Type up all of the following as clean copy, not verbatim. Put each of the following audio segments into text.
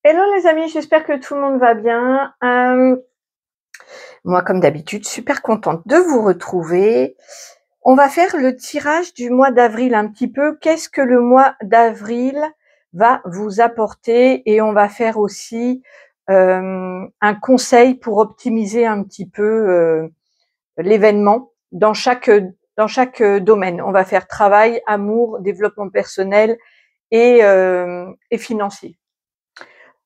Hello les amis, j'espère que tout le monde va bien. Moi, comme d'habitude, super contente de vous retrouver. On va faire le tirage du mois d'avril un petit peu. Qu'est-ce que le mois d'avril va vous apporter? Et on va faire aussi un conseil pour optimiser un petit peu l'événement dans chaque domaine. On va faire travail, amour, développement personnel et financier.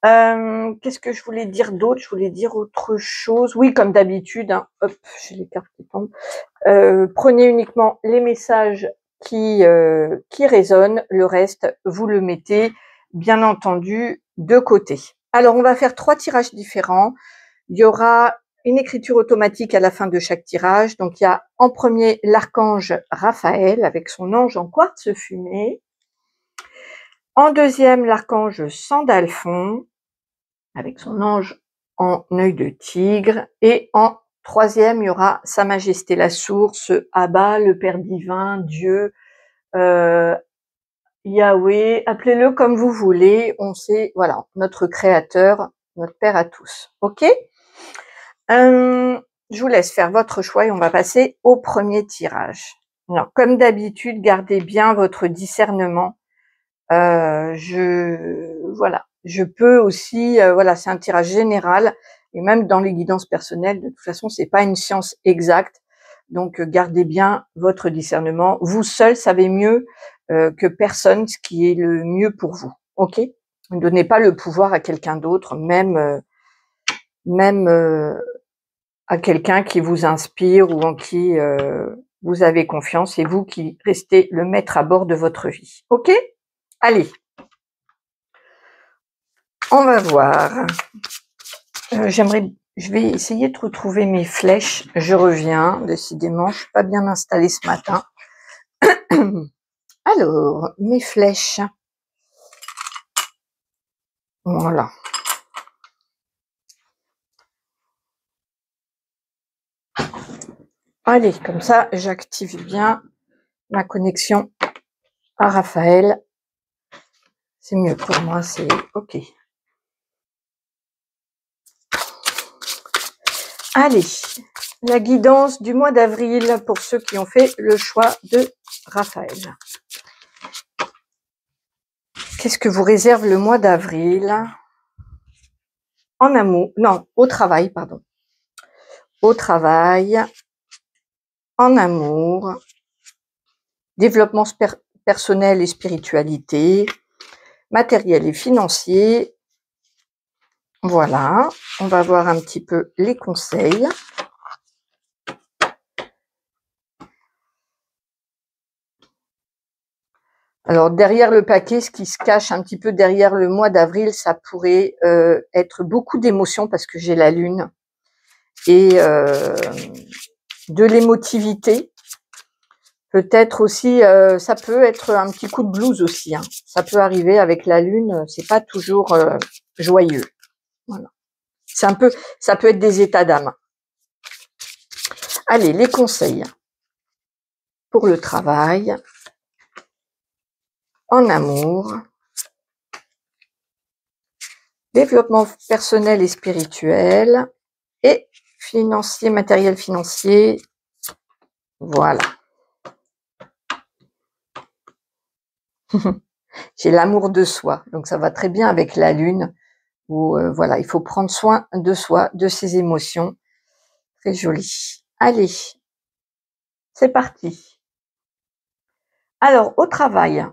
Qu'est-ce que je voulais dire d'autre? Je voulais dire autre chose. Oui, comme d'habitude, hein, hop, j'ai les cartes qui tombent. Prenez uniquement les messages qui résonnent. Le reste, vous le mettez, bien entendu, de côté. Alors, on va faire 3 tirages différents. Il y aura une écriture automatique à la fin de chaque tirage. Donc, il y a en premier l'archange Raphaël avec son ange en quartz fumé. En deuxième, l'archange Sandalphon avec son ange en œil de tigre. Et en troisième, il y aura Sa Majesté la Source, Abba, le Père divin, Dieu, Yahweh, appelez-le comme vous voulez. On sait, voilà, notre Créateur, notre Père à tous. Ok. Je vous laisse faire votre choix et on va passer au premier tirage. Alors, comme d'habitude, gardez bien votre discernement. Voilà, je peux aussi, voilà, c'est un tirage général et même dans les guidances personnelles, de toute façon, c'est pas une science exacte. Donc, gardez bien votre discernement. Vous seul savez mieux que personne ce qui est le mieux pour vous. Ok? Ne donnez pas le pouvoir à quelqu'un d'autre, même à quelqu'un qui vous inspire ou en qui vous avez confiance. C'est vous qui restez le maître à bord de votre vie. Ok? Allez. On va voir. Je vais essayer de retrouver mes flèches. Je reviens. Décidément, je suis pas bien installée ce matin. Alors, mes flèches. Voilà. Allez, comme ça, j'active bien ma connexion à Raphaël. C'est mieux pour moi, c'est ok. Allez, la guidance du mois d'avril pour ceux qui ont fait le choix de Raphaël. Qu'est-ce que vous réserve le mois d'avril? En amour, non, au travail, pardon. Au travail, en amour, développement personnel et spiritualité, matériel et financier. Voilà, on va voir un petit peu les conseils. Alors, derrière le paquet, ce qui se cache un petit peu derrière le mois d'avril, ça pourrait être beaucoup d'émotions parce que j'ai la lune et de l'émotivité. Peut-être aussi, ça peut être un petit coup de blues aussi. Hein. Ça peut arriver avec la lune, c'est pas toujours joyeux. Voilà. C'est un peu, ça peut être des états d'âme. Allez, les conseils pour le travail, en amour, développement personnel et spirituel et financier, matériel financier. Voilà. J'ai l'amour de soi, donc ça va très bien avec la lune où voilà, il faut prendre soin de soi, de ses émotions. Très joli. Allez, c'est parti. Alors, au travail,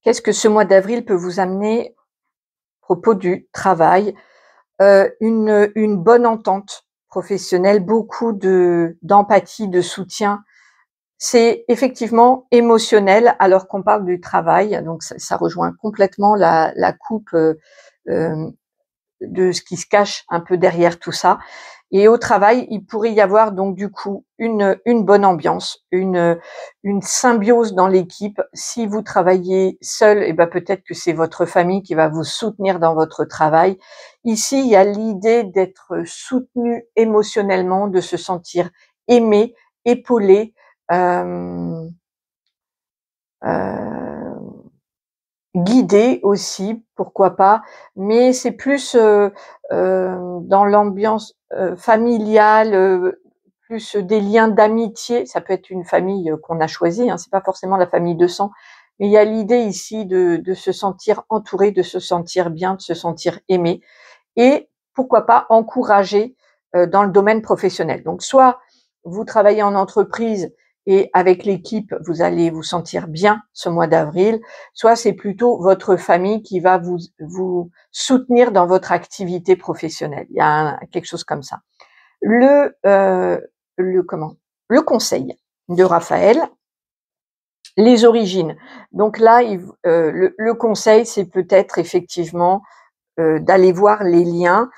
qu'est-ce que ce mois d'avril peut vous amener à propos du travail? Une bonne entente professionnelle, beaucoup d'empathie, de soutien. C'est effectivement émotionnel alors qu'on parle du travail, donc ça rejoint complètement la coupe de ce qui se cache un peu derrière tout ça. Et au travail, il pourrait y avoir donc du coup une bonne ambiance, une symbiose dans l'équipe. Si vous travaillez seul, et ben peut-être que c'est votre famille qui va vous soutenir dans votre travail. Ici, il y a l'idée d'être soutenu émotionnellement, de se sentir aimé, épaulé. Euh, guider aussi, pourquoi pas, mais c'est plus dans l'ambiance familiale, plus des liens d'amitié. Ça peut être une famille qu'on a choisie, hein, c'est pas forcément la famille de sang, mais il y a l'idée ici de se sentir entouré, de se sentir bien, de se sentir aimé et pourquoi pas encourager dans le domaine professionnel. Donc soit vous travaillez en entreprise et avec l'équipe, vous allez vous sentir bien ce mois d'avril, soit c'est plutôt votre famille qui va vous soutenir dans votre activité professionnelle. Il y a quelque chose comme ça. Le, euh, le conseil de Raphaël, les origines. Donc là, le conseil, c'est peut-être effectivement d'aller voir les liens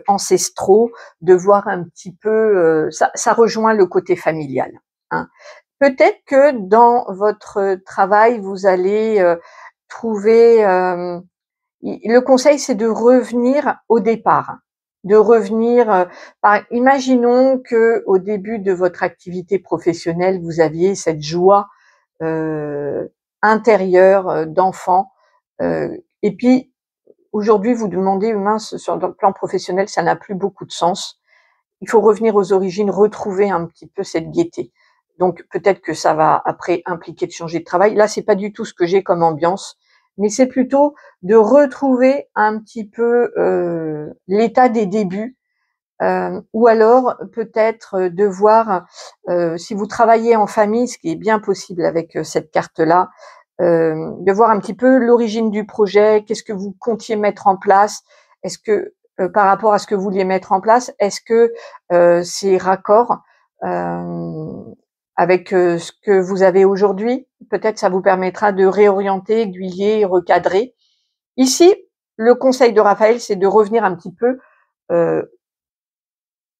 ancestraux, de voir un petit peu, ça rejoint le côté familial, hein. Peut-être que dans votre travail, vous allez trouver, le conseil, c'est de revenir au départ, de revenir, imaginons que au début de votre activité professionnelle, vous aviez cette joie intérieure d'enfant, et puis aujourd'hui, vous demandez, mince, sur le plan professionnel, ça n'a plus beaucoup de sens. Il faut revenir aux origines, retrouver un petit peu cette gaieté. Donc peut-être que ça va après impliquer de changer de travail. Là, c'est pas du tout ce que j'ai comme ambiance, mais c'est plutôt de retrouver un petit peu l'état des débuts, ou alors peut-être de voir si vous travaillez en famille, ce qui est bien possible avec cette carte-là, de voir un petit peu l'origine du projet, qu'est-ce que vous comptiez mettre en place, est-ce que par rapport à ce que vous vouliez mettre en place, est-ce que c'est raccord avec ce que vous avez aujourd'hui? Peut-être ça vous permettra de réorienter, aiguiller, recadrer. Ici, le conseil de Raphaël, c'est de revenir un petit peu euh,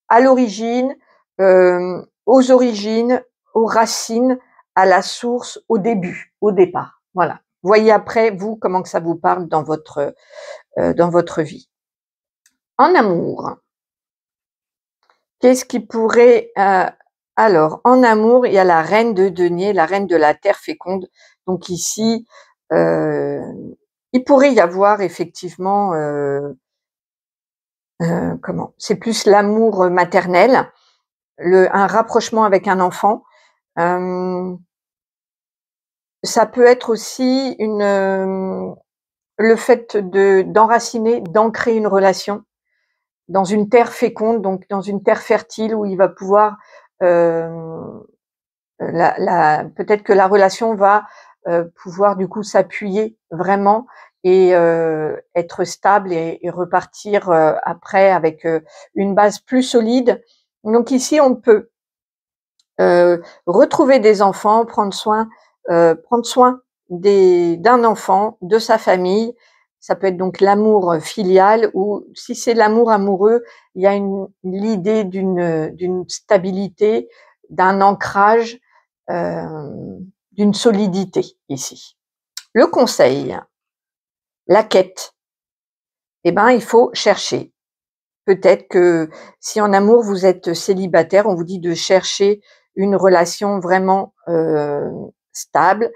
à l'origine, aux origines, aux racines, à la source, au début, au départ. Voilà. Voyez après, vous, comment que ça vous parle dans votre vie. En amour, qu'est-ce qui pourrait... alors, en amour, il y a la reine de denier, la reine de la terre féconde. Donc ici, il pourrait y avoir effectivement... c'est plus l'amour maternel, un rapprochement avec un enfant. Ça peut être aussi le fait d'enraciner, d'ancrer une relation dans une terre féconde, donc dans une terre fertile où il va pouvoir peut-être que la relation va pouvoir du coup s'appuyer vraiment et être stable et repartir après avec une base plus solide. Donc ici, on peut retrouver des enfants, prendre soin d'un enfant, de sa famille. Ça peut être donc l'amour filial ou si c'est l'amour amoureux, il y a l'idée d'une stabilité, d'un ancrage, d'une solidité ici. Le conseil, la quête, eh ben il faut chercher. Peut-être que si en amour vous êtes célibataire, on vous dit de chercher une relation vraiment stable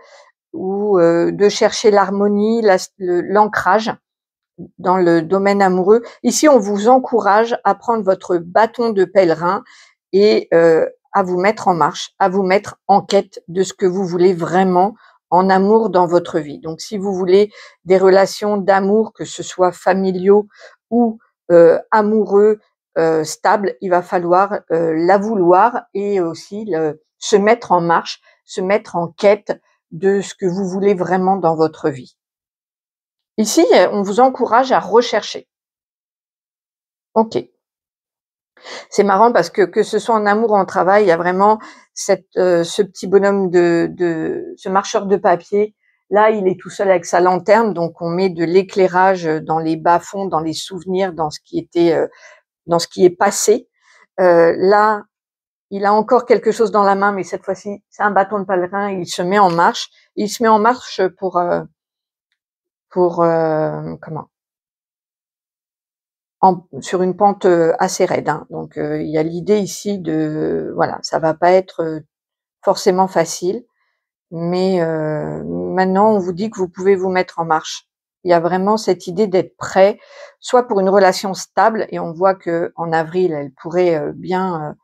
ou de chercher l'harmonie, l'ancrage dans le domaine amoureux. Ici, on vous encourage à prendre votre bâton de pèlerin et à vous mettre en marche, à vous mettre en quête de ce que vous voulez vraiment en amour dans votre vie. Donc, si vous voulez des relations d'amour, que ce soit familiaux ou amoureux, stables, il va falloir la vouloir et aussi se mettre en marche, se mettre en quête de ce que vous voulez vraiment dans votre vie. Ici, on vous encourage à rechercher. Ok. C'est marrant parce que ce soit en amour ou en travail, il y a vraiment ce petit bonhomme ce marcheur de papier. Là, il est tout seul avec sa lanterne, donc on met de l'éclairage dans les bas-fonds, dans les souvenirs, dans ce qui est passé. Là, il a encore quelque chose dans la main, mais cette fois-ci, c'est un bâton de pèlerin. Il se met en marche. Il se met en marche pour comment sur une pente assez raide, hein. Donc il y a l'idée ici de voilà, ça va pas être forcément facile, mais maintenant on vous dit que vous pouvez vous mettre en marche. Il y a vraiment cette idée d'être prêt, soit pour une relation stable, et on voit que en avril, elle pourrait bien,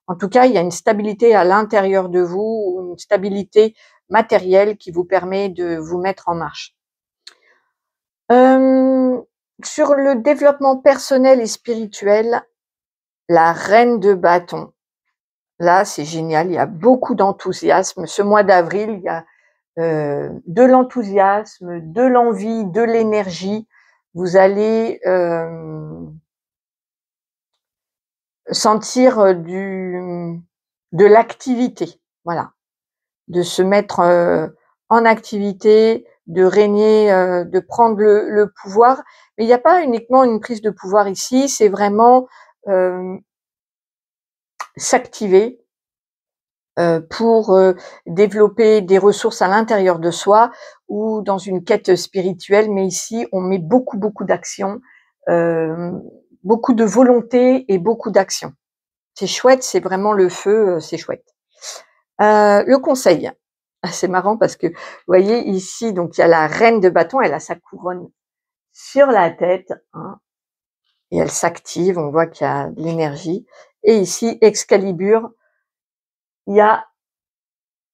en tout cas, il y a une stabilité à l'intérieur de vous, une stabilité matérielle qui vous permet de vous mettre en marche. Sur le développement personnel et spirituel, la reine de bâton. Là, c'est génial, il y a beaucoup d'enthousiasme. Ce mois d'avril, il y a de l'enthousiasme, de l'envie, de l'énergie. Vous allez sentir de l'activité, voilà, de se mettre en activité, de régner, de prendre le pouvoir. Mais il n'y a pas uniquement une prise de pouvoir ici, c'est vraiment s'activer pour développer des ressources à l'intérieur de soi ou dans une quête spirituelle. Mais ici, on met beaucoup d'action, beaucoup de volonté et beaucoup d'action. C'est chouette, c'est vraiment le feu, c'est chouette. Le conseil, c'est marrant parce que, vous voyez ici, donc il y a la reine de bâton, elle a sa couronne sur la tête, hein, et elle s'active, on voit qu'il y a de l'énergie. Et ici, Excalibur, il y a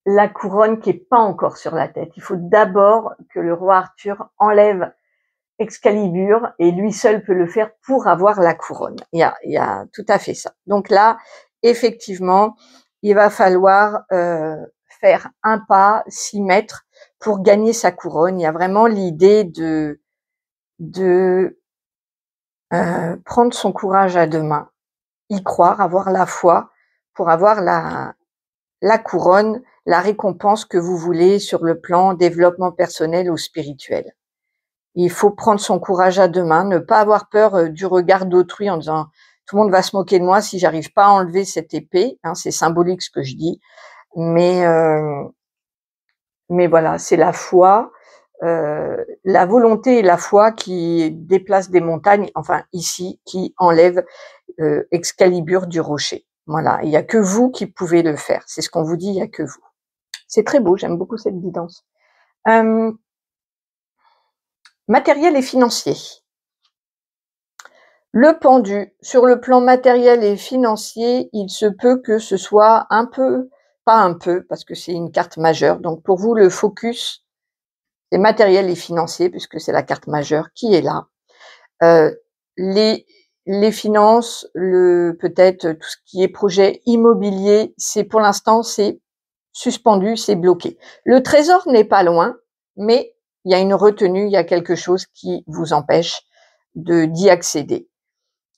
la couronne qui est pas encore sur la tête. Il faut d'abord que le roi Arthur enlève Excalibur, et lui seul peut le faire pour avoir la couronne. Il y a tout à fait ça. Donc là, effectivement, il va falloir faire un pas, s'y mettre pour gagner sa couronne. Il y a vraiment l'idée de prendre son courage à deux mains, y croire, avoir la foi pour avoir la couronne, la récompense que vous voulez sur le plan développement personnel ou spirituel. Il faut prendre son courage à deux mains, ne pas avoir peur du regard d'autrui en disant tout le monde va se moquer de moi si j'arrive pas à enlever cette épée. Hein, c'est symbolique ce que je dis, mais voilà, c'est la foi, la volonté et la foi qui déplacent des montagnes. Enfin ici, qui enlève Excalibur du rocher. Voilà, il y a que vous qui pouvez le faire. C'est ce qu'on vous dit, il y a que vous. C'est très beau, j'aime beaucoup cette guidance. Matériel et financier. Le pendu, sur le plan matériel et financier, il se peut que ce soit un peu, pas un peu, parce que c'est une carte majeure. Donc pour vous, le focus, c'est matériel et financier, puisque c'est la carte majeure qui est là. Les finances, peut-être tout ce qui est projet immobilier, c'est pour l'instant, c'est suspendu, c'est bloqué. Le trésor n'est pas loin, mais il y a une retenue, il y a quelque chose qui vous empêche d'y accéder.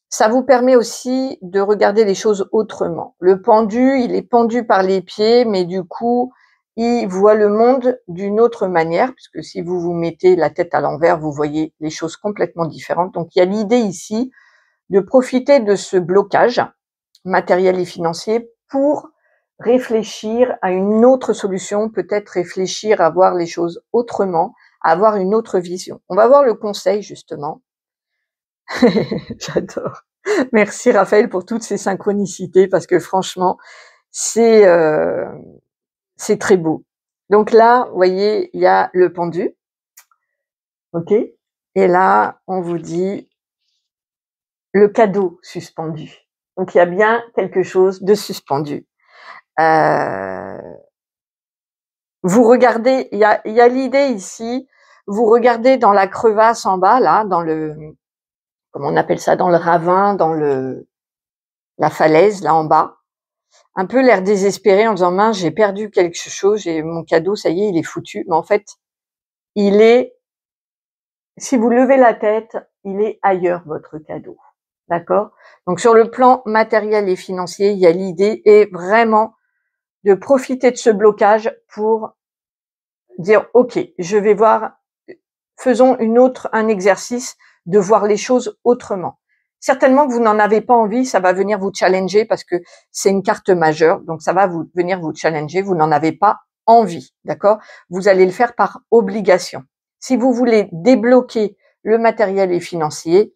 Ça vous permet aussi de regarder les choses autrement. Le pendu, il est pendu par les pieds, mais du coup, il voit le monde d'une autre manière, puisque si vous vous mettez la tête à l'envers, vous voyez les choses complètement différentes. Donc, il y a l'idée ici de profiter de ce blocage matériel et financier pour réfléchir à une autre solution, peut-être réfléchir à voir les choses autrement, à avoir une autre vision. On va voir le conseil, justement. J'adore. Merci Raphaël pour toutes ces synchronicités, parce que franchement, c'est très beau. Donc là, vous voyez, il y a le pendu. OK? Et là, on vous dit le cadeau suspendu. Donc il y a bien quelque chose de suspendu. Vous regardez, il y a l'idée ici, vous regardez dans la crevasse en bas, là, dans le, comment on appelle ça, dans le ravin, dans la falaise, là en bas, un peu l'air désespéré en disant mince, j'ai perdu quelque chose, j'ai mon cadeau, ça y est, il est foutu. Mais en fait, il est, si vous levez la tête, il est ailleurs, votre cadeau. D'accord? Donc sur le plan matériel et financier, il y a l'idée est vraiment de profiter de ce blocage pour dire ok, je vais voir, faisons un exercice de voir les choses autrement. Certainement que vous n'en avez pas envie, ça va venir vous challenger parce que c'est une carte majeure, donc ça va venir vous challenger, vous n'en avez pas envie, d'accord? Vous allez le faire par obligation. Si vous voulez débloquer le matériel et financier,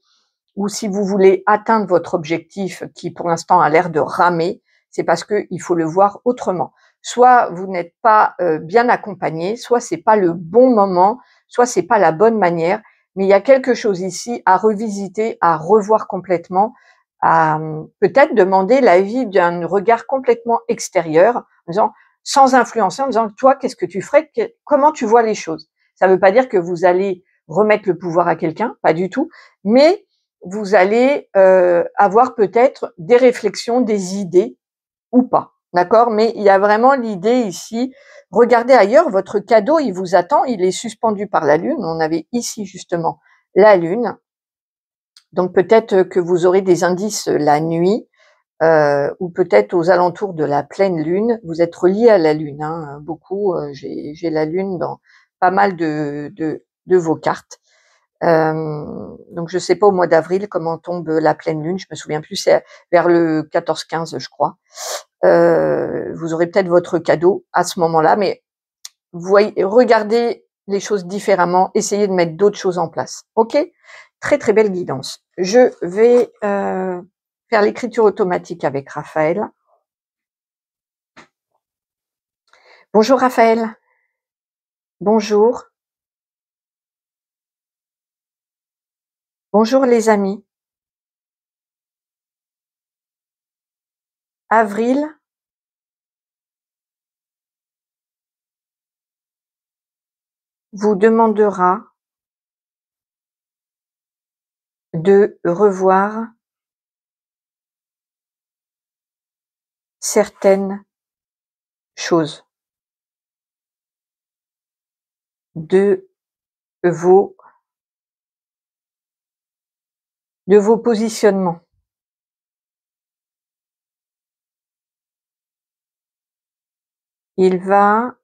ou si vous voulez atteindre votre objectif qui pour l'instant a l'air de ramer, c'est parce qu'il faut le voir autrement. soit vous n'êtes pas bien accompagné, soit c'est pas le bon moment, soit c'est pas la bonne manière, mais il y a quelque chose ici à revisiter, à revoir complètement, à peut-être demander l'avis d'un regard complètement extérieur, en disant, sans influencer, en disant, toi, qu'est-ce que tu ferais, comment tu vois les choses? Ça ne veut pas dire que vous allez remettre le pouvoir à quelqu'un, pas du tout, mais vous allez avoir peut-être des réflexions, des idées ou pas, d'accord? Mais il y a vraiment l'idée ici, regardez ailleurs, votre cadeau, il vous attend, il est suspendu par la lune. On avait ici justement la lune, donc peut-être que vous aurez des indices la nuit, ou peut-être aux alentours de la pleine lune. Vous êtes relié à la lune, hein, beaucoup. J'ai la lune dans pas mal de vos cartes. Donc je sais pas au mois d'avril comment tombe la pleine lune, je me souviens plus, c'est vers le 14-15 je crois. Vous aurez peut-être votre cadeau à ce moment-là, mais voyez, regardez les choses différemment, essayez de mettre d'autres choses en place. Ok? Très très belle guidance. Je vais faire l'écriture automatique avec Raphaël. Bonjour Raphaël. Bonjour. Bonjour les amis. Avril vous demandera de revoir certaines choses de vos positionnements. Il va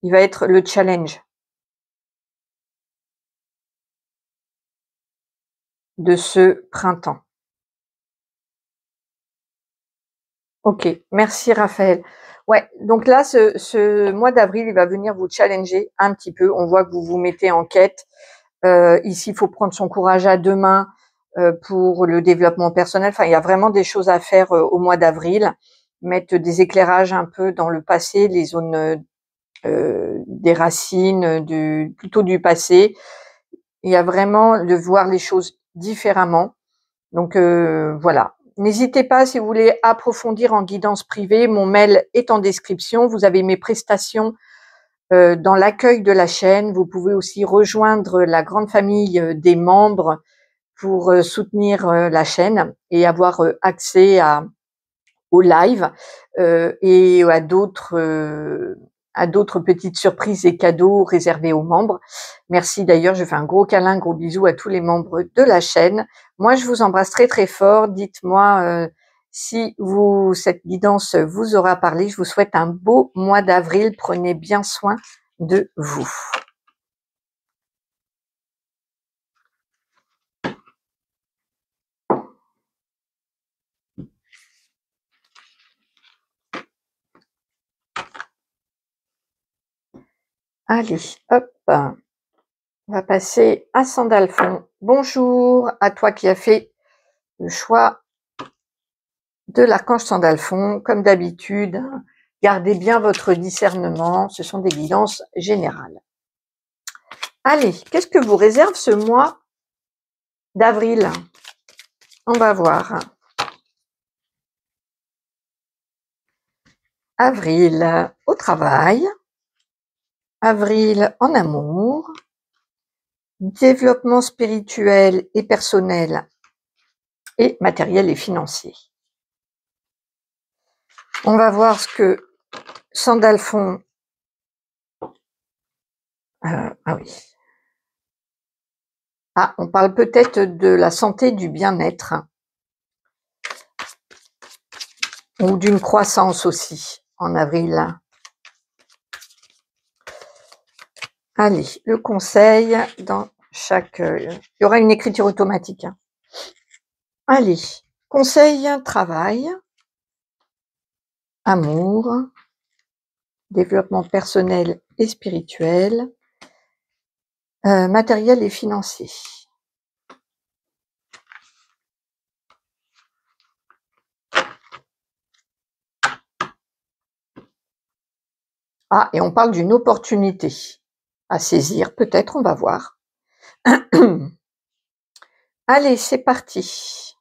être le challenge de ce printemps. Ok, merci Raphaël. Ouais, donc là, ce mois d'avril, il va venir vous challenger un petit peu. On voit que vous vous mettez en quête. Ici, il faut prendre son courage à deux mains pour le développement personnel. Enfin, il y a vraiment des choses à faire au mois d'avril. Mettre des éclairages un peu dans le passé, les zones des racines, plutôt du passé. Il y a vraiment de voir les choses différemment. Donc voilà. N'hésitez pas si vous voulez approfondir en guidance privée. Mon mail est en description. Vous avez mes prestations dans l'accueil de la chaîne. Vous pouvez aussi rejoindre la grande famille des membres pour soutenir la chaîne et avoir accès au live et à d'autres petites surprises et cadeaux réservés aux membres. Merci d'ailleurs, je fais un gros câlin, gros bisous à tous les membres de la chaîne. Moi, je vous embrasse très très fort. Dites-moi si cette guidance vous aura parlé. Je vous souhaite un beau mois d'avril. Prenez bien soin de vous. Allez, hop. On va passer à Sandalphon. Bonjour à toi qui as fait le choix de l'archange Sandalphon. Comme d'habitude, gardez bien votre discernement. Ce sont des guidances générales. Allez, qu'est-ce que vous réserve ce mois d'avril? On va voir. Avril au travail. Avril en amour. Développement spirituel et personnel et matériel et financier. On va voir ce que Sandalphon... ah oui. Ah, on parle peut-être de la santé, du bien-être ou d'une croissance aussi en avril. Allez, le conseil dans chaque... il y aura une écriture automatique. Allez, conseil, travail, amour, développement personnel et spirituel, matériel et financier. Ah, et on parle d'une opportunité à saisir, peut-être, on va voir. Allez, c'est parti.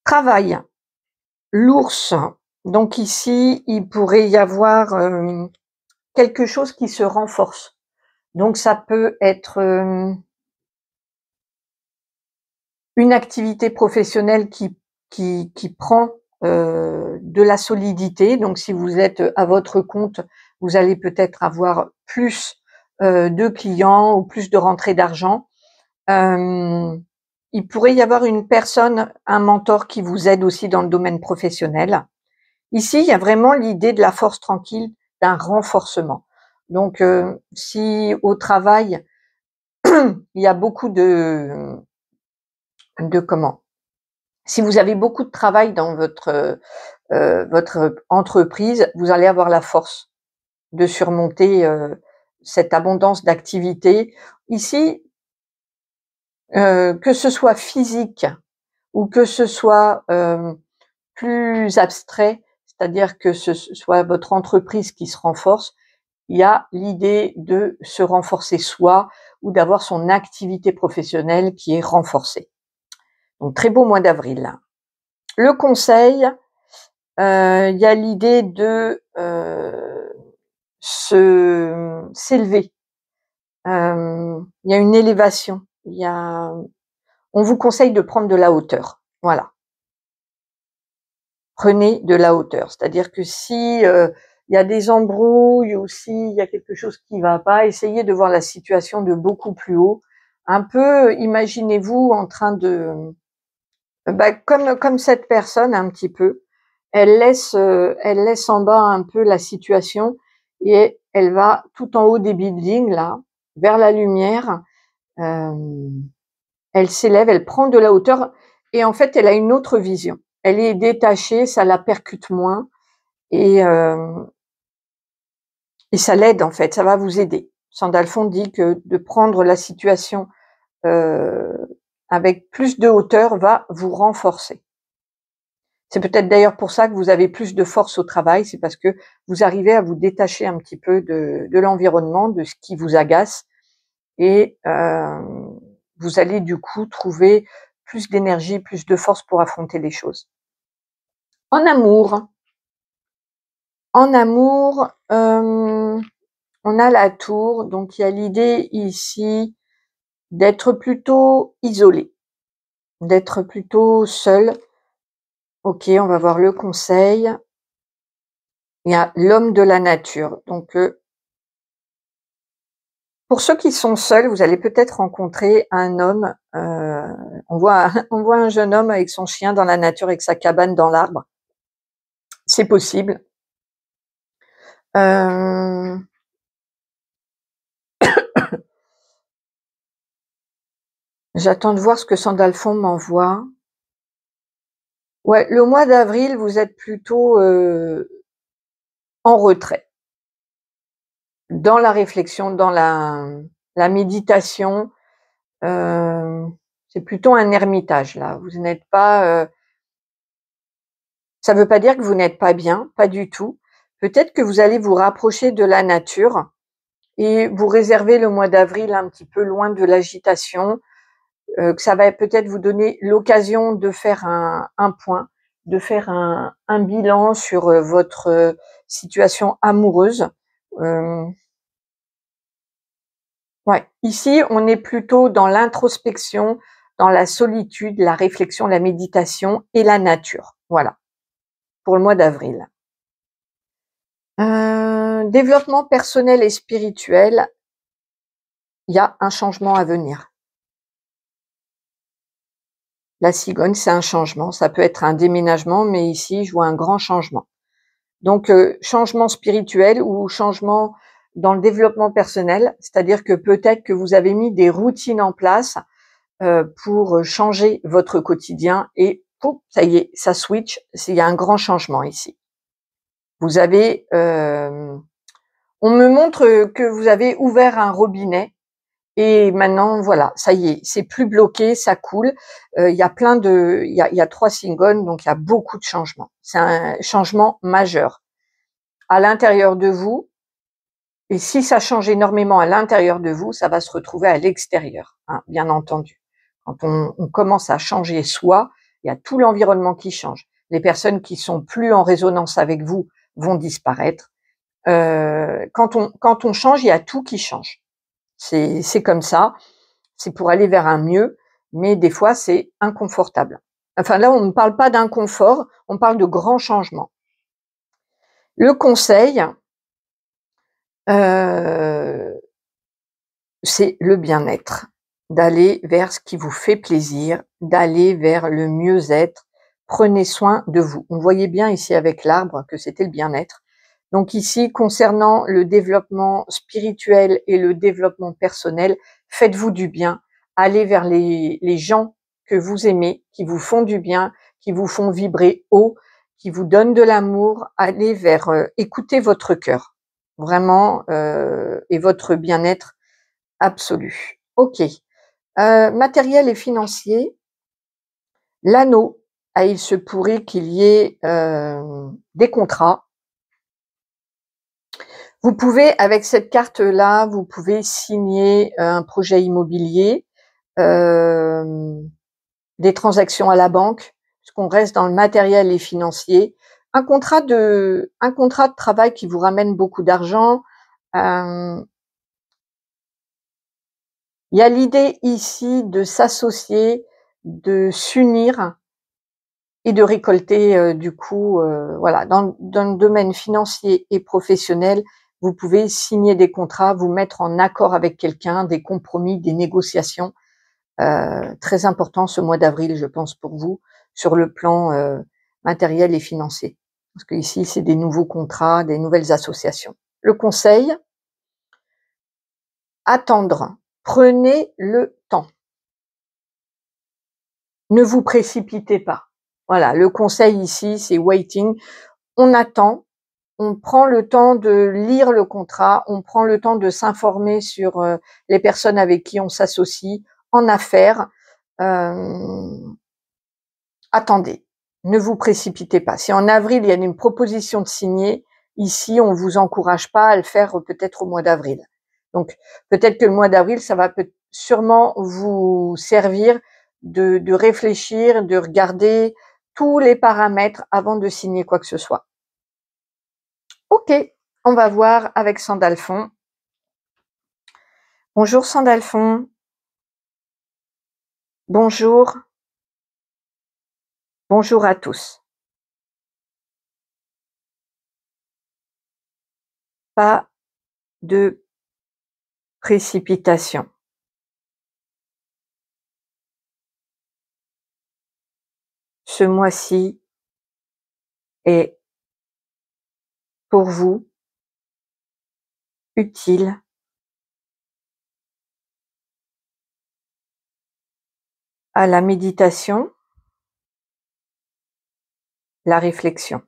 Travail, l'ours. Donc ici, il pourrait y avoir quelque chose qui se renforce. Donc ça peut être une activité professionnelle qui prend de la solidité. Donc si vous êtes à votre compte, vous allez peut-être avoir plus de clients ou plus de rentrées d'argent. Il pourrait y avoir une personne, un mentor qui vous aide aussi dans le domaine professionnel. Ici, il y a vraiment l'idée de la force tranquille, d'un renforcement. Donc, si au travail, il y a beaucoup de comment? Si vous avez beaucoup de travail dans votre entreprise, vous allez avoir la force de surmonter cette abondance d'activités. Ici, que ce soit physique ou que ce soit plus abstrait, c'est-à-dire que ce soit votre entreprise qui se renforce, il y a l'idée de se renforcer soi ou d'avoir son activité professionnelle qui est renforcée. Donc très beau mois d'avril. Le conseil, il y a l'idée de s'élever. Il y a une élévation. On vous conseille de prendre de la hauteur. Voilà. Prenez de la hauteur. C'est-à-dire que si il y a des embrouilles ou s'il y a quelque chose qui va pas, essayez de voir la situation de beaucoup plus haut. Un peu, imaginez-vous en train de, comme cette personne un petit peu, elle laisse en bas un peu la situation et elle va tout en haut des buildings là, vers la lumière. Elle s'élève, elle prend de la hauteur et en fait, elle a une autre vision. Elle est détachée, ça la percute moins et ça l'aide en fait, ça va vous aider. Sandalphon dit que de prendre la situation avec plus de hauteur va vous renforcer. C'est peut-être d'ailleurs pour ça que vous avez plus de force au travail, c'est parce que vous arrivez à vous détacher un petit peu de l'environnement, de ce qui vous agace et vous allez du coup trouver plus d'énergie, plus de force pour affronter les choses. En amour, on a la tour, donc il y a l'idée ici d'être plutôt isolé, d'être plutôt seul. Ok, on va voir le conseil. Il y a l'homme de la nature. Donc, pour ceux qui sont seuls, vous allez peut-être rencontrer un homme. On voit un jeune homme avec son chien dans la nature, avec sa cabane dans l'arbre. C'est possible. J'attends de voir ce que Sandalphon m'envoie. Ouais, le mois d'avril, vous êtes plutôt en retrait, dans la réflexion, dans la méditation. C'est plutôt un ermitage là. Vous n'êtes pas. Ça ne veut pas dire que vous n'êtes pas bien, pas du tout. Peut-être que vous allez vous rapprocher de la nature et vous réserver le mois d'avril un petit peu loin de l'agitation, que ça va peut-être vous donner l'occasion de faire un point, de faire un bilan sur votre situation amoureuse. Ouais, ici, on est plutôt dans l'introspection, dans la solitude, la réflexion, la méditation et la nature. Voilà, pour le mois d'avril. Développement personnel et spirituel, il y a un changement à venir. La cigogne, c'est un changement. Ça peut être un déménagement, mais ici, je vois un grand changement. Donc, changement spirituel ou changement dans le développement personnel, c'est-à-dire que peut-être que vous avez mis des routines en place pour changer votre quotidien et pouf, ça y est, ça switch. Il y a un grand changement ici. Vous avez, on me montre que vous avez ouvert un robinet et maintenant voilà, ça y est, c'est plus bloqué, ça coule. Il y a il y a 3 cigognes, donc il y a beaucoup de changements. C'est un changement majeur. à l'intérieur de vous. Et si ça change énormément à l'intérieur de vous, ça va se retrouver à l'extérieur, hein, bien entendu. Quand on commence à changer soi, il y a tout l'environnement qui change. Les personnes qui sont plus en résonance avec vous vont disparaître. Quand on change, il y a tout qui change. C'est comme ça. C'est pour aller vers un mieux, mais des fois c'est inconfortable. Enfin là, on ne parle pas d'inconfort, on parle de grands changements. Le conseil, c'est le bien-être, d'aller vers ce qui vous fait plaisir, d'aller vers le mieux-être. Prenez soin de vous. On voyait bien ici avec l'arbre que c'était le bien-être. Donc ici, concernant le développement spirituel et le développement personnel, faites-vous du bien, allez vers les gens que vous aimez, qui vous font du bien, qui vous font vibrer haut, qui vous donnent de l'amour, allez vers, écoutez votre cœur, vraiment, et votre bien-être absolu. Ok. Matériel et financier, l'anneau, il se pourrait qu'il y ait des contrats. Vous pouvez, avec cette carte-là, vous pouvez signer un projet immobilier, des transactions à la banque, puisqu'on reste dans le matériel et financier, un contrat de travail qui vous ramène beaucoup d'argent. Il y a l'idée ici de s'associer, de s'unir et de récolter du coup, voilà, dans le domaine financier et professionnel, vous pouvez signer des contrats, vous mettre en accord avec quelqu'un, des compromis, des négociations. Très important ce mois d'avril, je pense, pour vous, sur le plan matériel et financier. Parce que ici, c'est des nouveaux contrats, des nouvelles associations. Le conseil, attendre. Prenez le temps. Ne vous précipitez pas. Voilà, le conseil ici, c'est waiting. On attend, on prend le temps de lire le contrat, on prend le temps de s'informer sur les personnes avec qui on s'associe en affaires. Attendez, ne vous précipitez pas. Si en avril, il y a une proposition de signer, ici, on vous encourage pas à le faire peut-être au mois d'avril. Donc, peut-être que le mois d'avril, ça va sûrement vous servir de réfléchir, de regarder tous les paramètres avant de signer quoi que ce soit. Ok, on va voir avec Sandalphon. Bonjour Sandalphon. Bonjour. Bonjour à tous. Pas de précipitation. Ce mois-ci est pour vous utile à la méditation, la réflexion.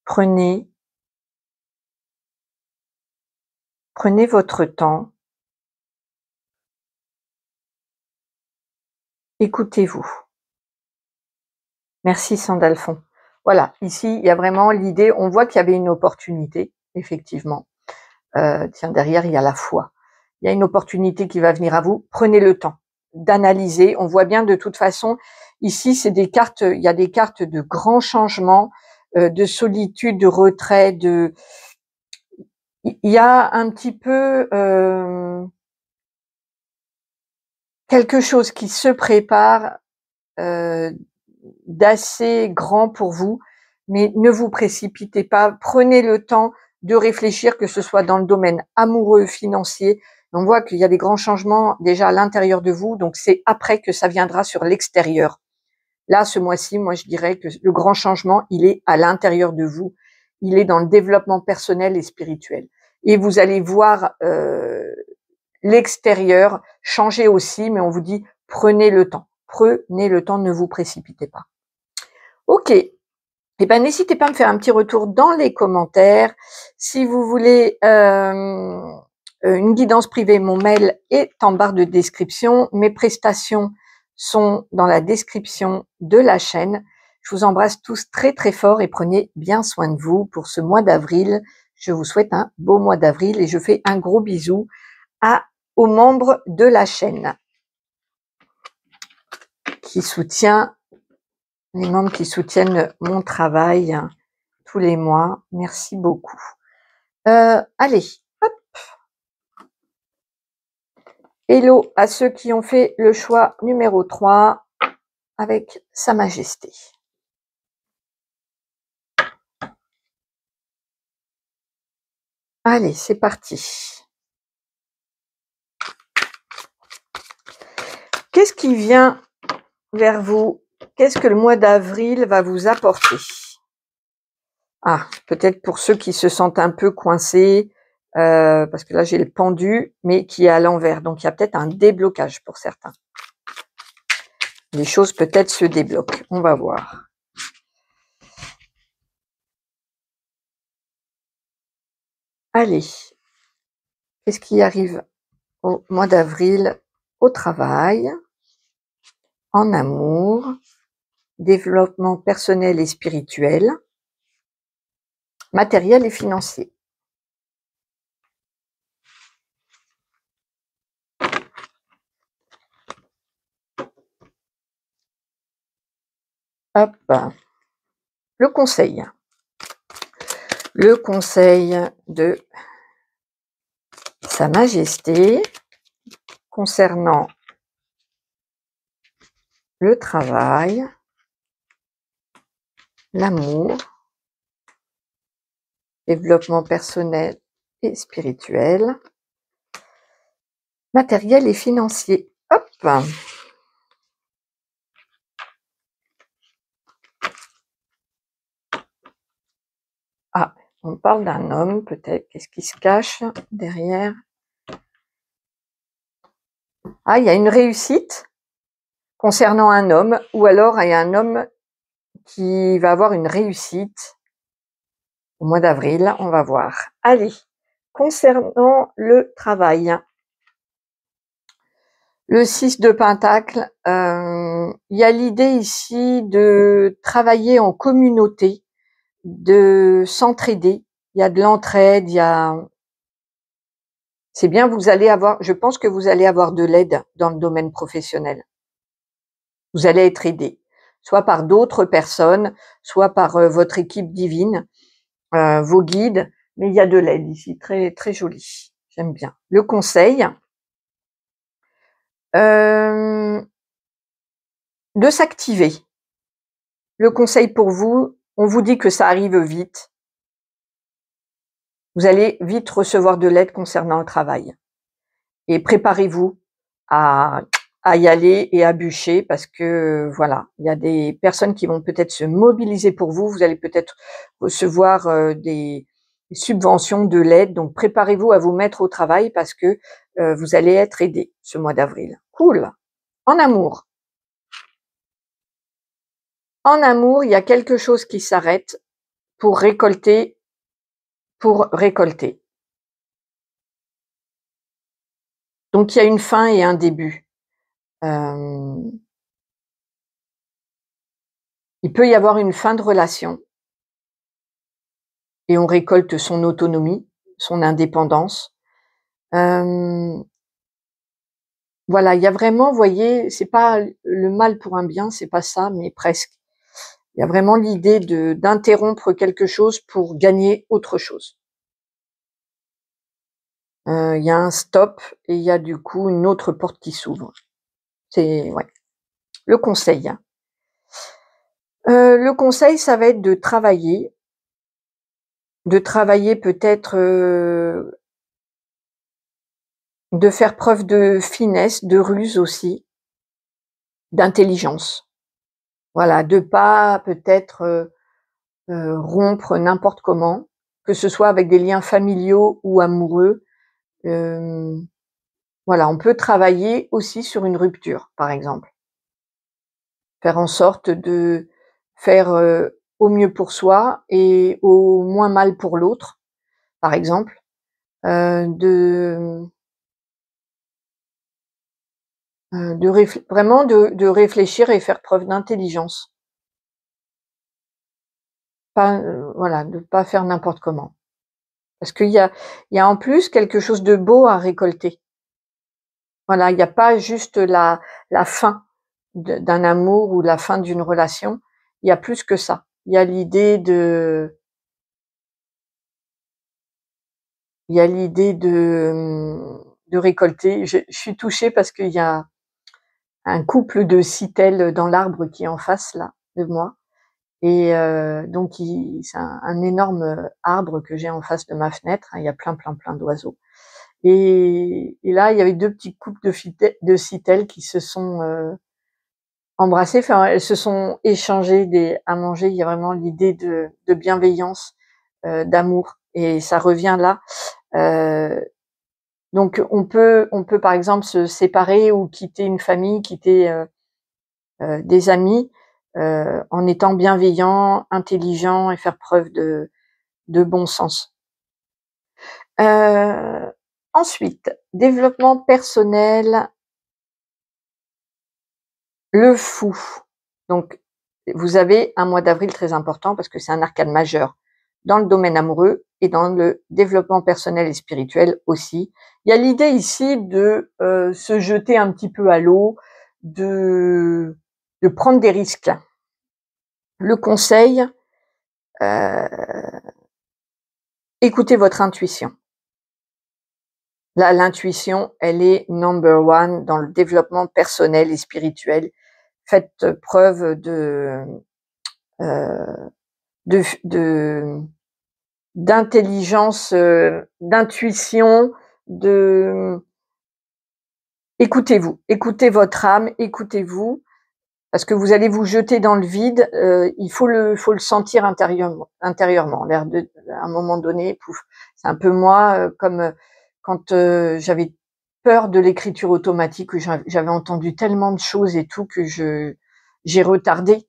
Prenez votre temps, écoutez-vous. Merci Sandalphon. Voilà, ici il y a vraiment l'idée, on voit qu'il y avait une opportunité, effectivement. Tiens, derrière il y a la foi. Il y a une opportunité qui va venir à vous. Prenez le temps d'analyser. On voit bien de toute façon, ici c'est des cartes, il y a des cartes de grands changements, de solitude, de retrait, il y a un petit peu quelque chose qui se prépare d'assez grand pour vous, mais ne vous précipitez pas, prenez le temps de réfléchir, que ce soit dans le domaine amoureux, financier. On voit qu'il y a des grands changements déjà à l'intérieur de vous, donc c'est après que ça viendra sur l'extérieur. Là, ce mois-ci, moi je dirais que le grand changement, il est à l'intérieur de vous, il est dans le développement personnel et spirituel. Et vous allez voir l'extérieur changer aussi, mais on vous dit prenez le temps, ne vous précipitez pas. Ok, eh ben n'hésitez pas à me faire un petit retour dans les commentaires. Si vous voulez une guidance privée, mon mail est en barre de description. Mes prestations sont dans la description de la chaîne. Je vous embrasse tous très très fort et prenez bien soin de vous pour ce mois d'avril. Je vous souhaite un beau mois d'avril et je fais un gros bisou aux membres de la chaîne qui soutient, les membres qui soutiennent mon travail tous les mois. Merci beaucoup. Allez, hop. Hello à ceux qui ont fait le choix numéro 3 avec Sa Majesté. Allez, c'est parti. Qu'est-ce qui vient vers vous? Qu'est-ce que le mois d'avril va vous apporter? Ah, peut-être pour ceux qui se sentent un peu coincés, parce que là j'ai le pendu, mais qui est à l'envers. Donc il y a peut-être un déblocage pour certains. Les choses peut-être se débloquent. On va voir. Allez, qu'est-ce qui arrive au mois d'avril? Au travail, en amour, développement personnel et spirituel, matériel et financier. Hop, le conseil. Le conseil de Sa Majesté concernant le travail, l'amour, développement personnel et spirituel, matériel et financier. Hop! Ah, on parle d'un homme peut-être. Qu'est-ce qui se cache derrière? Ah, il y a une réussite concernant un homme, ou alors il y a un homme qui va avoir une réussite au mois d'avril, on va voir. Allez, concernant le travail, le 6 de Pentacle, il y a l'idée ici de travailler en communauté, de s'entraider. Il y a de l'entraide, c'est bien, je pense que vous allez avoir de l'aide dans le domaine professionnel. Vous allez être aidé, soit par d'autres personnes, soit par votre équipe divine, vos guides, mais il y a de l'aide ici, très très joli. J'aime bien. Le conseil, de s'activer. Le conseil pour vous, on vous dit que ça arrive vite. Vous allez vite recevoir de l'aide concernant le travail. Et préparez-vous à y aller et à bûcher parce que voilà, il y a des personnes qui vont peut-être se mobiliser pour vous. Vous allez peut-être recevoir des subventions, de l'aide. Donc préparez-vous à vous mettre au travail parce que vous allez être aidé ce mois d'avril. Cool. En amour. En amour, il y a quelque chose qui s'arrête pour récolter. Donc il y a une fin et un début. Il peut y avoir une fin de relation et on récolte son autonomie, son indépendance. Voilà, il y a vraiment, vous voyez, c'est pas le mal pour un bien, c'est pas ça, mais presque. Il y a vraiment l'idée d'interrompre quelque chose pour gagner autre chose. Il y a un stop et il y a du coup une autre porte qui s'ouvre. C'est ouais. Le conseil. Le conseil, ça va être de travailler peut-être, de faire preuve de finesse, de ruse aussi, d'intelligence. Voilà, de pas peut-être rompre n'importe comment, que ce soit avec des liens familiaux ou amoureux. Voilà, on peut travailler aussi sur une rupture, par exemple. Faire en sorte de faire au mieux pour soi et au moins mal pour l'autre, par exemple. Vraiment de réfléchir et faire preuve d'intelligence. pas, voilà, de pas faire n'importe comment. Parce qu'il y a en plus quelque chose de beau à récolter. Voilà, il y a pas juste la fin d'un amour ou la fin d'une relation, il y a plus que ça. Il y a l'idée de récolter. Je suis touchée parce qu'il y a un couple de citelles dans l'arbre qui est en face là, de moi et donc c'est un énorme arbre que j'ai en face de ma fenêtre, hein, il y a plein d'oiseaux et là, il y avait 2 petits couples de citelles qui se sont, embrassées, enfin, elles se sont échangées des à manger. Il y a vraiment l'idée de bienveillance, d'amour et ça revient là. Heu, donc on peut par exemple se séparer ou quitter une famille, quitter, des amis, en étant bienveillant, intelligent et faire preuve de bon sens. Heu, Ensuite, développement personnel, le fou. Donc vous avez un mois d'avril très important parce que c'est un arcane majeur dans le domaine amoureux et dans le développement personnel et spirituel aussi. Il y a l'idée ici de, se jeter un petit peu à l'eau, de de prendre des risques. Le conseil, écoutez votre intuition. Là, l'intuition, elle est number one dans le développement personnel et spirituel. Faites preuve heu, de d'intelligence, d'intuition, de écoutez-vous, écoutez votre âme, écoutez-vous, parce que vous allez vous jeter dans le vide, il faut le sentir intérieurement. L'air de à un moment donné, pouf, c'est un peu moi, comme, quand, j'avais peur de l'écriture automatique, où j'avais entendu tellement de choses et tout que j'ai retardé,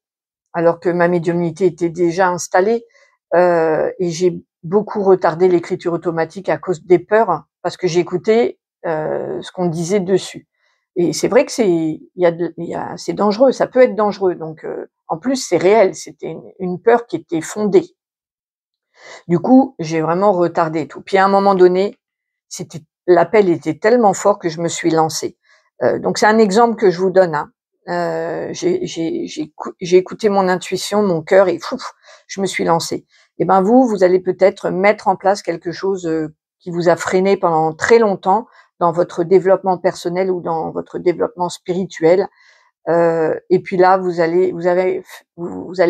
alors que ma médiumnité était déjà installée, et j'ai beaucoup retardé l'écriture automatique à cause des peurs, parce que j'écoutais, ce qu'on disait dessus. Et c'est vrai que c'est dangereux, ça peut être dangereux. Donc, en plus, c'est réel, c'était une peur qui était fondée. Du coup, j'ai vraiment retardé tout. Puis à un moment donné, l'appel était tellement fort que je me suis lancée. Donc c'est un exemple que je vous donne, hein. J'ai écouté mon intuition, mon cœur et fouf, je me suis lancée. Et ben vous allez peut-être mettre en place quelque chose, qui vous a freiné pendant très longtemps dans votre développement personnel ou dans votre développement spirituel. Et puis là, vous allez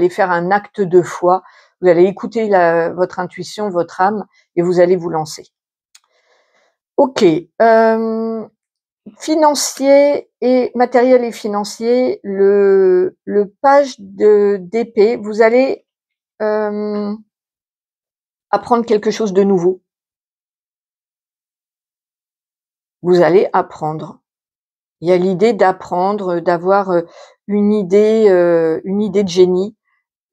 faire un acte de foi. Vous allez écouter votre intuition, votre âme, et vous allez vous lancer. Ok. Financier et matériel et financier, le page d'épée, vous allez apprendre quelque chose de nouveau. Vous allez apprendre. Il y a l'idée d'apprendre, d'avoir une idée de génie,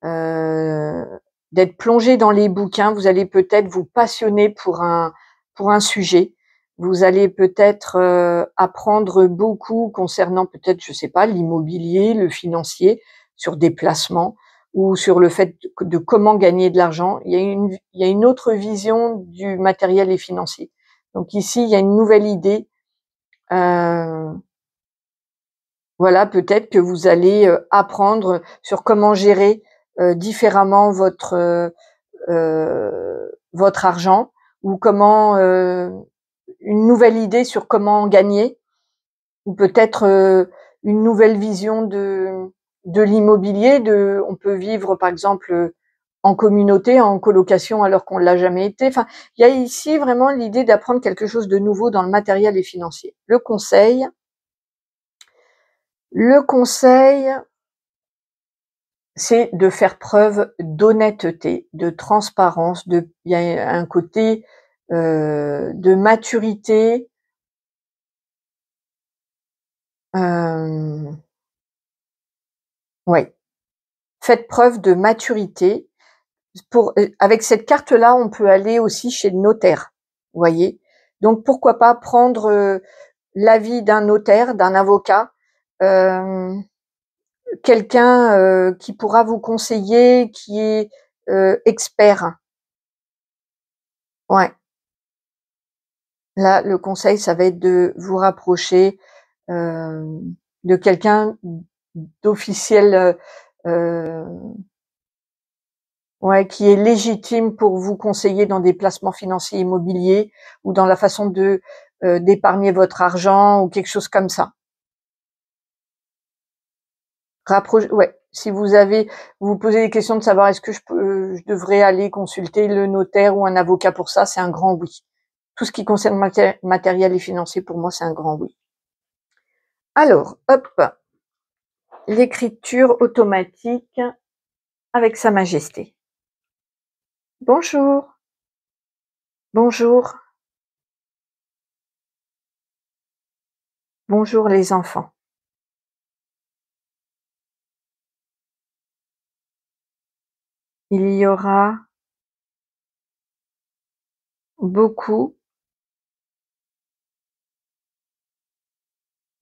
euh, d'être plongé dans les bouquins. Vous allez peut-être vous passionner pour un sujet. Vous allez peut-être apprendre beaucoup concernant peut-être, je sais pas, l'immobilier, le financier, sur des placements ou sur le fait de comment gagner de l'argent. Il y a une autre vision du matériel et financier. Donc ici, il y a une nouvelle idée. Euh, voilà, peut-être que vous allez apprendre sur comment gérer différemment votre argent, ou comment une nouvelle idée sur comment gagner, ou peut-être une nouvelle vision de l'immobilier. On peut vivre par exemple en communauté, en colocation, alors qu'on l'a jamais été. Enfin, il y a ici vraiment l'idée d'apprendre quelque chose de nouveau dans le matériel et financier. Le conseil, c'est de faire preuve d'honnêteté, de transparence, il y a un côté de maturité. Euh, ouais, faites preuve de maturité. Avec cette carte-là, on peut aller aussi chez le notaire, vous voyez. Donc pourquoi pas prendre l'avis d'un notaire, d'un avocat, quelqu'un qui pourra vous conseiller, qui est expert. Ouais. Là, le conseil, ça va être de vous rapprocher de quelqu'un d'officiel, euh, ouais, qui est légitime pour vous conseiller dans des placements financiers immobiliers ou dans la façon de d'épargner votre argent ou quelque chose comme ça. Ouais. Si vous vous posez des questions de savoir est-ce que je devrais aller consulter le notaire ou un avocat pour ça, c'est un grand oui. Tout ce qui concerne matériel et financier, pour moi, c'est un grand oui. Alors, hop, l'écriture automatique avec Sa Majesté. Bonjour. Bonjour. Bonjour les enfants. Il y aura beaucoup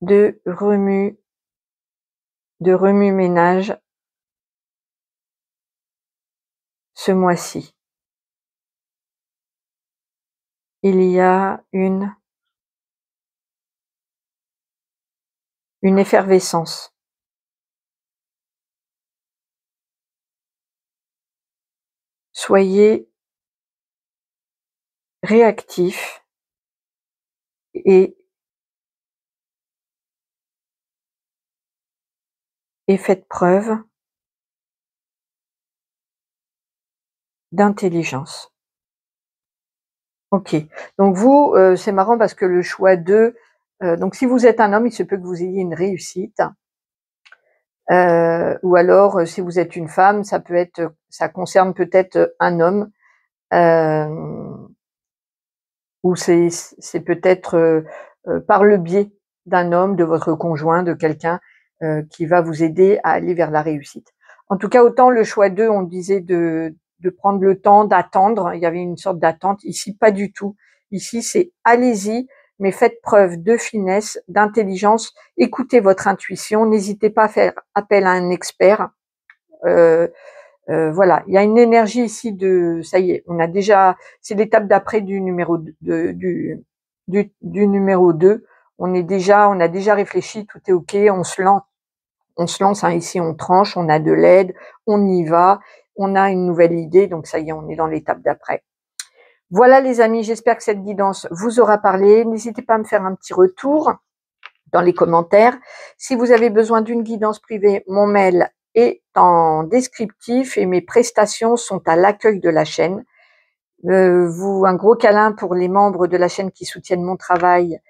de remue-ménage ce mois-ci. Il y a une effervescence. Soyez réactifs et faites preuve d'intelligence. Ok, donc vous, c'est marrant parce que le choix 2, donc si vous êtes un homme, il se peut que vous ayez une réussite. Ou alors, si vous êtes une femme, ça concerne peut-être un homme, ou c'est peut-être par le biais d'un homme, de votre conjoint, de quelqu'un qui va vous aider à aller vers la réussite. En tout cas, autant le choix 2, on disait de prendre le temps, d'attendre. Il y avait une sorte d'attente. Ici, pas du tout. Ici, c'est allez-y, mais faites preuve de finesse, d'intelligence. Écoutez votre intuition. N'hésitez pas à faire appel à un expert. Voilà, il y a une énergie ici ça y est, on a déjà, c'est l'étape d'après du numéro du numéro 2. On a déjà réfléchi, tout est ok, on se lance, hein, ici on tranche, on a de l'aide, on y va, on a une nouvelle idée, donc ça y est, on est dans l'étape d'après. Voilà les amis, j'espère que cette guidance vous aura parlé. N'hésitez pas à me faire un petit retour dans les commentaires. Si vous avez besoin d'une guidance privée, mon mail est en descriptif et mes prestations sont à l'accueil de la chaîne. Un gros câlin pour les membres de la chaîne qui soutiennent mon travail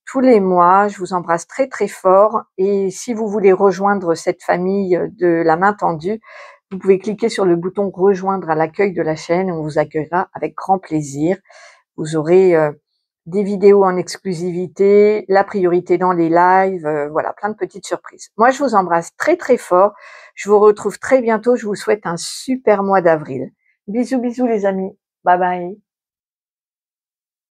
tous les mois. Je vous embrasse très très fort et si vous voulez rejoindre cette famille de la main tendue, vous pouvez cliquer sur le bouton rejoindre à l'accueil de la chaîne et on vous accueillera avec grand plaisir. Vous aurez des vidéos en exclusivité, la priorité dans les lives, voilà, plein de petites surprises. Moi, je vous embrasse très très fort. Je vous retrouve très bientôt. Je vous souhaite un super mois d'avril. Bisous, bisous les amis. Bye bye.